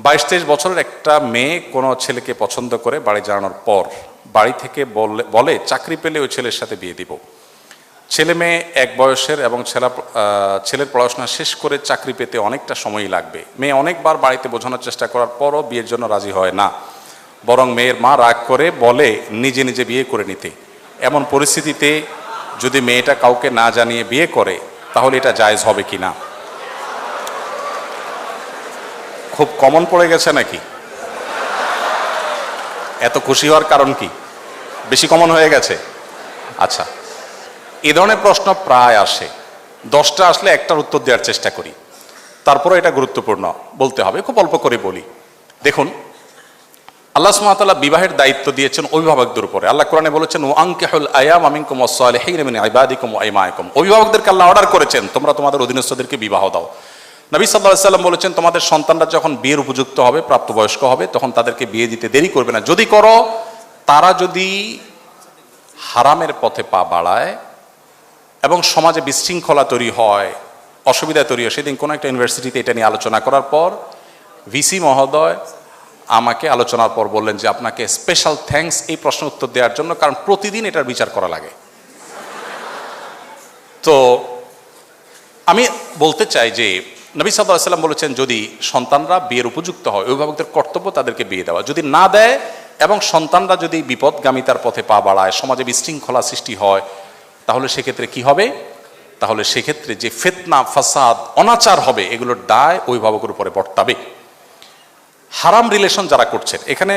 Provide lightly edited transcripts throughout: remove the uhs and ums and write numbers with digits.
22-23 বছরের একটা মেয়ে কোনো ছেলেকে পছন্দ করে বাড়ি জানানোর পর বাড়ি থেকে বলে চাকরি পেলে ওই ছেলের সাথে বিয়ে দিব। ছেলে মেয়ে এক বয়সের এবং ছেলের পড়াশোনা শেষ করে চাকরি পেতে অনেকটা সময়ই লাগবে। মেয়ে অনেকবার বাড়িতে বোঝানোর চেষ্টা করার পরও বিয়ের জন্য রাজি হয় না, বরং মেয়ের মা রাগ করে বলে নিজে নিজে বিয়ে করে নিতে। এমন পরিস্থিতিতে যদি মেয়েটা কাউকে না জানিয়ে বিয়ে করে তাহলে এটা জায়েজ হবে কি না? খুব কমন পড়ে গেছে নাকি? এত খুশি হওয়ার কারণ কি? বেশি কমন হয়ে গেছে? আচ্ছা, এই ধরনের প্রশ্ন প্রায় আসে। 10টা আসলে একটার উত্তর দেওয়ার চেষ্টা করি, তারপরে এটা গুরুত্বপূর্ণ বলতে হবে, খুব অল্প করে বলি। দেখুন, আল্লাহ সুবহানাহু ওয়া তাআলা বিবাহের দায়িত্ব দিয়েছেন অভিভাবকদের উপরে। আল্লাহ কোরআনে বলেছেন, ওয়া আনকিহুল আয়ামা মিনকুম ওয়াস-সালিহিনা মিন ইবাদিকুম ওয়া ইমাইকুম। অভিভাবকদেরকে আল্লাহ অর্ডার করেছেন তোমরা তোমাদের অধীনস্থদেরকে বিবাহ দাও। নবী সাল্লাল্লাহু আলাইহি সাল্লাম বলেছেন, তোমাদের সন্তানরা যখন বিয়ের উপযুক্ত হবে, প্রাপ্তবয়স্ক হবে, তখন তাদেরকে বিয়ে দিতে দেরি করবে না। যদি করো, তারা যদি হারামের পথে পা বাড়ায় এবং সমাজে বিশৃঙ্খলা তৈরি হয়, অসুবিধা তৈরি হয়। সেদিন কোনো একটা ইউনিভার্সিটিতে এটা নিয়ে আলোচনা করার পর ভিসি মহোদয় আমাকে আলোচনার পর বললেন যে আপনাকে স্পেশাল থ্যাঙ্কস এই প্রশ্ন উত্তর দেওয়ার জন্য, কারণ প্রতিদিন এটার বিচার করা লাগে। তো আমি বলতে চাই যে নবী সাল্লাল্লাহু আলাইহি সাল্লাম বলেছেন, যদি সন্তানরা বিয়ের উপযুক্ত হয়, অভিভাবকদের কর্তব্য তাদেরকে বিয়ে দেওয়া। যদি না দেয় এবং সন্তানরা যদি বিপদগামিতার পথে পা বাড়ায়, সমাজে বিশৃঙ্খলা সৃষ্টি হয়, তাহলে সেক্ষেত্রে কি হবে? তাহলে সেক্ষেত্রে যে ফিতনা, ফাসাদ, অনাচার হবে, এগুলোর দায় অভিভাবকের উপরে বর্তাবে। হারাম রিলেশন যারা করছেন, এখানে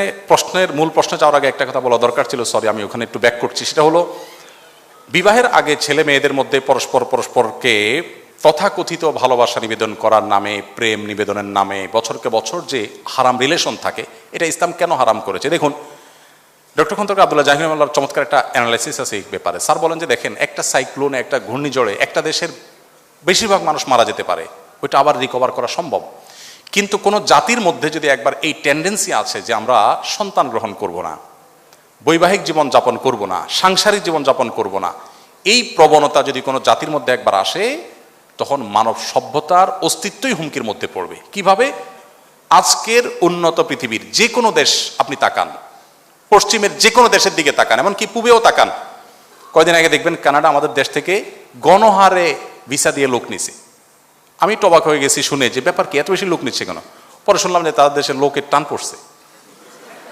মূল প্রশ্নে যাওয়ার আগে একটা কথা বলা দরকার ছিল, সরি আমি ওখানে একটু ব্যাক করছি। সেটা হলো, বিবাহের আগে ছেলে মেয়েদের মধ্যে পরস্পরকে তথাকথিত ভালোবাসা নিবেদন করার নামে, প্রেম নিবেদনের নামে বছরকে বছর যে হারাম রিলেশন থাকে, এটা ইসলাম কেন হারাম করেছে? দেখুন, ডক্টর খন্দকার আব্দুল্লাহ জাহির রহমাতুল্লাহর চমৎকার একটা অ্যানালাইসিস আছে এই ব্যাপারে। স্যার বলেন যে দেখেন, একটা সাইক্লোনে, একটা ঘূর্ণিঝড়ে একটা দেশের বেশিরভাগ মানুষ মারা যেতে পারে, ওইটা আবার রিকভার করা সম্ভব। কিন্তু কোনো জাতির মধ্যে যদি একবার এই টেন্ডেন্সি আছে যে আমরা সন্তান গ্রহণ করব না, বৈবাহিক জীবন যাপন করব না, সাংসারিক জীবন যাপন করব না, এই প্রবণতা যদি কোনো জাতির মধ্যে একবার আসে, তখন মানব সভ্যতার অস্তিত্বই হুমকির মধ্যে পড়বে। কিভাবে? আজকের উন্নত পৃথিবীর যে কোনো দেশ আপনি তাকান, পশ্চিমের যে কোনো দেশের দিকে তাকান, এমনকি পূবেও তাকান, কয়দিন আগে দেখবেন কানাডা আমাদের দেশ থেকে গণহারে ভিসা দিয়ে লোক নিছে। আমি তো অবাক হয়ে গেছি শুনে যে ব্যাপার কি, এত বেশি লোক নিচ্ছে কেন? পরে শুনলাম যে তাদের দেশের লোকের টান পড়ছে,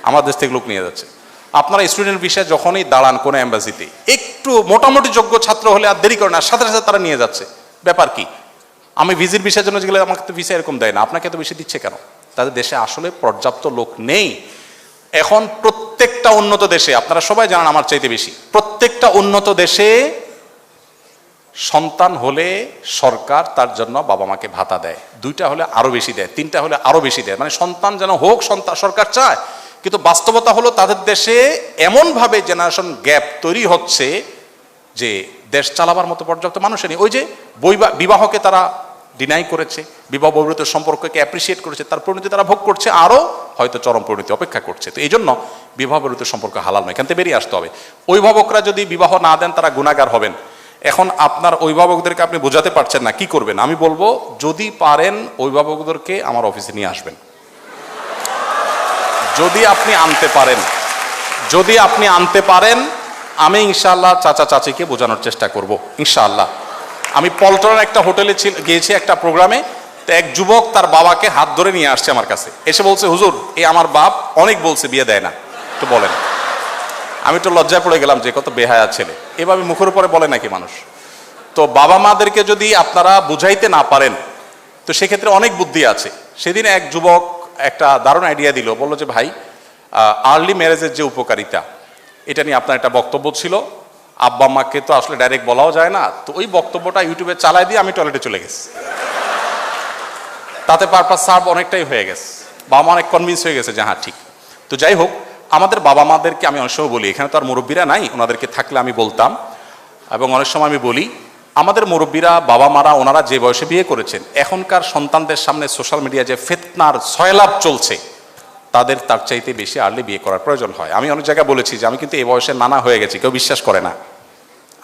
আমার দেশ থেকে লোক নিয়ে যাচ্ছে। আপনারা স্টুডেন্ট ভিসায় যখনই দাঁড়ান কোনো এম্বাসিতে, একটু মোটামুটি যোগ্য ছাত্র হলে আর দেরি করে না, সাথে সাথে তারা নিয়ে যাচ্ছে। ব্যাপার কি? আমি ভিজিট ভিসার জন্য গেলে আমাকে তো ভিসা এরকম দেয় না, আপনাকে এত বেশি দিচ্ছে কেন? তাদের দেশে আসলে পর্যাপ্ত লোক নেই। এখন প্রত্যেকটা উন্নত দেশে, আপনারা সবাই জানেন আমার চাইতে বেশি, প্রত্যেকটা উন্নত দেশে সন্তান হলে সরকার তার জন্য বাবা মাকে ভাতা দেয়, 2টা হলে আরো বেশি দেয়, 3টা হলে আরো বেশি দেয়। মানে সন্তান যেন হোক, সরকার চায়। কিন্তু বাস্তবতা হলো তাদের দেশে এমনভাবে জেনারেশন গ্যাপ তৈরি হচ্ছে যে দেশ চালাবার মতো পর্যাপ্ত মানুষের নেই। ওই যে বিবাহকে তারা ডিনাই করেছে, বিবাহ বহির্ভূত সম্পর্ককে অ্যাপ্রিসিয়েট করেছে, তার পরিণতি তারা ভোগ করছে, আরও হয়তো চরম পরিণতি অপেক্ষা করছে। তো এই জন্য বিবাহ বহির্ভূত সম্পর্ক হালাল নয়, এখান থেকে বেরিয়ে আসতে হবে। অভিভাবকরা যদি বিবাহ না দেন তারা গুনাহগার হবেন। এখন আপনার অভিভাবকদেরকে আপনি বোঝাতে পারছেন না, কি করবেন? আমি বলবো, যদি পারেন অভিভাবকদেরকে আমার অফিসে নিয়ে আসবেন। যদি আপনি আনতে পারেন, আমি ইনশাআল্লাহ চাচা চাচিকে বোঝানোর চেষ্টা করব ইনশাআল্লাহ। আমি পল্টনের একটা হোটেলে গিয়েছি একটা প্রোগ্রামে, তো এক যুবক তার বাবাকে হাত ধরে নিয়ে আসছে আমার কাছে, এসে বলছে, হুজুর এই আমার বাপ অনেক বলছে বিয়ে দেয় না, একটু বলেন। আমি একটু লজ্জায় পড়ে গেলাম যে কত বেহায়া ছেলে, এভাবে মুখের উপরে বলে নাকি মানুষ? তো বাবা মাদেরকে যদি আপনারা বুঝাইতে না পারেন, তো সেক্ষেত্রে অনেক বুদ্ধি আছে। সেদিন এক যুবক একটা দারুণ আইডিয়া দিল, বললো যে ভাই, আর্লি ম্যারেজের যে উপকারিতা, এটা নিয়ে আপনার একটা বক্তব্য ছিল, আব্বা আম্মাকে তো আসলে ডাইরেক্ট বলাও যায় না, তো ওই বক্তব্যটা ইউটিউবে চালাই দিয়ে আমি টয়লেটে চলে গেছি। তাতে পারপাস সার্ভ অনেকটাই হয়ে গেছে, বাবা মা অনেক কনভিন্স হয়ে গেছে যে হ্যাঁ ঠিক। তো যাই হোক, আমাদের বাবা মাদেরকে আমি অনেক সময় বলি, এখানে তো আর মুরব্বীরা নাই, ওনাদেরকে থাকলে আমি বলতাম, এবং অনেক সময় আমি বলি, আমাদের মুরব্বীরা, বাবা মারা, ওনারা যে বয়সে বিয়ে করেছেন, এখনকার সন্তানদের সামনে সোশ্যাল মিডিয়া যে ফিতনার সয়লাভ চলছে, তাদের তার চাইতে বেশি আর্লি বিয়ে করার প্রয়োজন হয়। আমি অনেক জায়গায় বলেছি যে আমি কিন্তু এই বয়সে নানা হয়ে গেছি, কেউ বিশ্বাস করে না।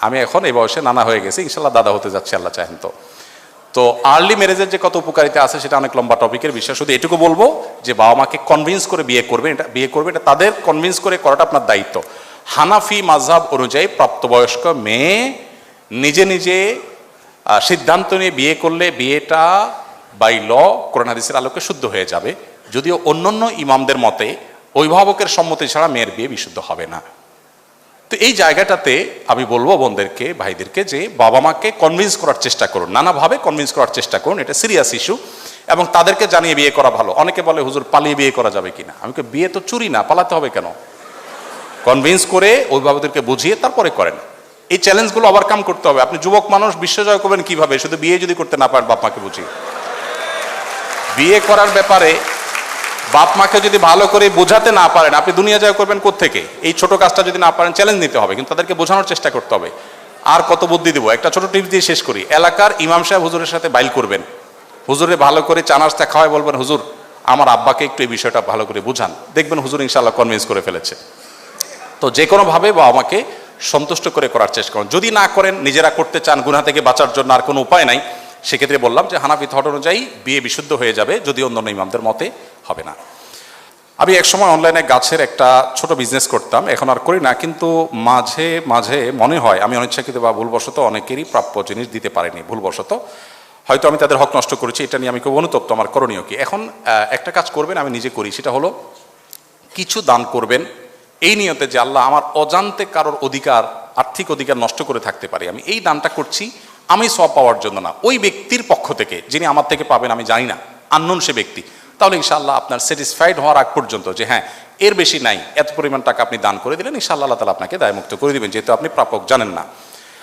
আমি এখন এই বয়সে নানা হয়ে গেছি, ইনশাল্লাহ দাদা হতে যাচ্ছি আল্লাহ চাহেন। তো তো আর্লি ম্যারেজের যে কত উপকারিতা আছে সেটা অনেক লম্বা টপিকের বিষয়, শুধু এটুকু বলবো যে বাবা মাকে কনভিন্স করে বিয়ে করবেন, এটা তাদের কনভিন্স করে করাটা আপনার দায়িত্ব। হানাফি মাযহাব অনুযায়ী প্রাপ্তবয়স্ক মেয়ে নিজে নিজে সিদ্ধান্ত নিয়ে বিয়ে করলে বিয়েটা বাই ল কোরআন হাদিসের আলোকে শুদ্ধ হয়ে যাবে, যদিও অন্যান্য ইমামদের মতে অভিভাবকের সম্মতি ছাড়া মেয়ের বিয়ে বিশুদ্ধ হবে না। তো এই জায়গাটাতে আমি বলবো বোনদেরকে, ভাইদেরকে যে বাবা মাকে কনভিন্স করার চেষ্টা করুন, নানাভাবে কনভিন্স করার চেষ্টা করুন, এটা সিরিয়াস ইস্যু, এবং তাদেরকে জানিয়ে বিয়ে করা ভালো। অনেকে বলে হুজুর পালিয়ে বিয়ে করা যাবে কিনা, আমি বিয়ে তো চুরি না, পালাতে হবে কেন? কনভিন্স করে অভিভাবকদেরকে বুঝিয়ে তারপরে করেন। এই চ্যালেঞ্জগুলো ওভারকাম করতে হবে। আপনি যুবক মানুষ, বিশ্বজয় করবেন কিভাবে? শুধু বিয়ে যদি করতে না পারেন বাপ মাকে বুঝিয়ে। বিয়ে করার ব্যাপারে বাপ মাকে যদি ভালো করে বোঝাতে না পারেন, আপনি দুনিয়া জয় করবেন কোত্থেকে? এই ছোট কাজটা যদি না পারেন চ্যালেঞ্জ নিতে হবে, কিন্তু তাদেরকে বোঝানোর চেষ্টা করতে হবে। আর কত বুদ্ধি দেবো, একটা ছোট টিপস দিয়ে শেষ করি। এলাকার ইমাম সাহেব হুজুরের সাথে বাইল করবেন, হুজুরে ভালো করে চা নাস্তা খাওয়ায় বলবেন হুজুর আমার আব্বাকে একটু এই বিষয়টা ভালো করে বুঝান, দেখবেন হুজুর ইনশাআল্লাহ কনভিন্স করে ফেলেছে। তো যে কোনোভাবে বাবা মাকে সন্তুষ্ট করে করার চেষ্টা করুন। যদি না করেন, নিজেরা করতে চান গুনাহ থেকে বাঁচার জন্য, আর কোনো উপায় নাই, সেক্ষেত্রে বললাম যে হানাফি থট অনুযায়ী বিয়ে বিশুদ্ধ হয়ে যাবে, যদি অন্যান্য ইমামদের মতে হবে না। আমি একসময় অনলাইনে গাছের একটা ছোট বিজনেস করতাম, এখন আর করি না, কিন্তু মাঝে মাঝে মনে হয় আমি অনিচ্ছাকৃত বা ভুলবশত অনেকেরই প্রাপ্য জিনিস দিতে পারিনি, ভুলবশত হয়তো আমি তাদের হক নষ্ট করেছি। এটা নিয়ে আমি খুব অনুতপ্ত, আমার করণীয় কি? এখন একটা কাজ করবেন, আমি নিজে করি, সেটা হলো কিছু দান করবেন এই নিয়তে যে আল্লাহ আমার অজান্তে কারোর অধিকার, আর্থিক অধিকার নষ্ট করে থাকতে পারে, আমি এই দানটা করছি আমি সওয়াব পাওয়ার জন্য না, ওই ব্যক্তির পক্ষ থেকে, যিনি আমার থেকে পাবেন আমি জানি না, আননোন সে ব্যক্তি, তাহলে ইনশাআল্লাহ আপনার স্যাটিসফাইড হওয়ার আগ পর্যন্ত যে হ্যাঁ এর বেশি নাই, এত পরিমাণ টাকা আপনি দান করে দিলেন, ইনশাআল্লাহ আল্লাহ তাআলা আপনাকে দায়মুক্ত করে দিবেন, যেহেতু আপনি প্রাপক জানেন না।